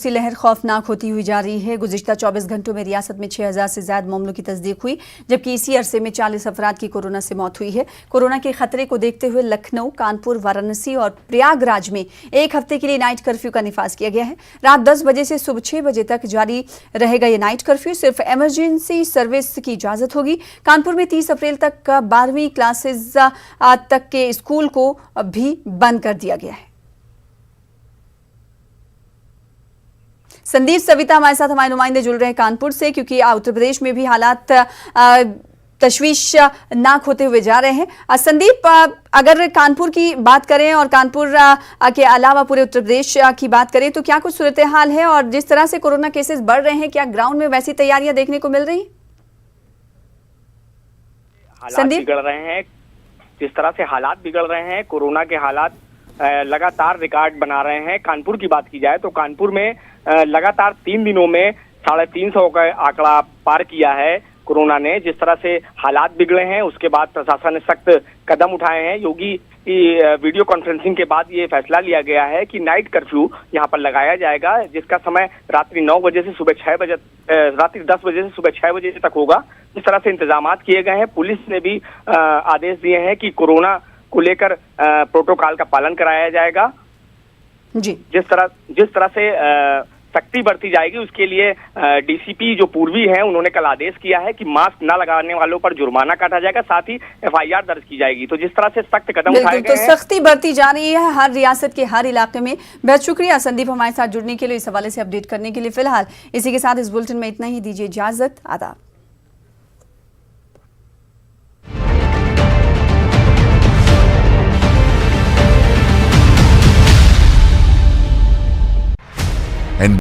सी लहर खौफनाक होती हुई जा रही है। गुज़िश्ता 24 घंटों में रियासत में 6000 से ज्यादा मामलों की तस्दीक हुई, जबकि इसी अरसे में 40 अफराद की कोरोना से मौत हुई है। कोरोना के खतरे को देखते हुए लखनऊ, कानपुर, वाराणसी और प्रयागराज में एक हफ्ते के लिए नाइट कर्फ्यू का निफाज किया गया है। रात 10 बजे से सुबह 6 बजे तक जारी रहेगा ये नाइट कर्फ्यू। सिर्फ इमरजेंसी सर्विस की इजाजत होगी। कानपुर में 30 अप्रैल तक 12वीं क्लासेज तक के स्कूल को भी बंद कर दिया गया है। संदीप सविता हमारे साथ हमारे नुमाइंदे जुड़ रहे हैं कानपुर से, क्योंकि उत्तर प्रदेश में भी हालात तशवीशनाक होते हुए जा रहे हैं। संदीप, अगर कानपुर की बात करें और कानपुर के अलावा पूरे उत्तर प्रदेश की बात करें तो क्या कुछ सूरत हाल है, और जिस तरह से कोरोना केसेस बढ़ रहे हैं, क्या ग्राउंड में वैसी तैयारियां देखने को मिल रही? संदीप, बिगड़ रहे हैं, जिस तरह से हालात बिगड़ रहे हैं, कोरोना के हालात लगातार रिकॉर्ड बना रहे हैं। कानपुर की बात की जाए तो कानपुर में लगातार 3 दिनों में 350 का आंकड़ा पार किया है कोरोना ने। जिस तरह से हालात बिगड़े हैं, उसके बाद प्रशासन ने सख्त कदम उठाए हैं। योगी की वीडियो कॉन्फ्रेंसिंग के बाद ये फैसला लिया गया है कि नाइट कर्फ्यू यहाँ पर लगाया जाएगा, जिसका समय रात्रि 9 बजे से सुबह 6 बजे, रात्रि 10 बजे से सुबह 6 बजे तक होगा। इस तरह से इंतजाम किए गए हैं। पुलिस ने भी आदेश दिए हैं कि कोरोना को लेकर प्रोटोकॉल का पालन कराया जाएगा। जी, जिस तरह से सख्ती बढ़ती जाएगी, उसके लिए डीसीपी जो पूर्वी हैं, उन्होंने कल आदेश किया है कि मास्क न लगाने वालों पर जुर्माना काटा जाएगा, साथ ही एफआईआर दर्ज की जाएगी। तो जिस तरह से सख्त कदम उठाए गए हैं, तो सख्ती बढ़ती जा रही है हर रियासत के हर इलाके में। बहुत शुक्रिया संदीप हमारे साथ जुड़ने के लिए, इस हवाले से अपडेट करने के लिए। फिलहाल इसी के साथ इस बुलेटिन में इतना ही। दीजिए इजाजत। आदाब।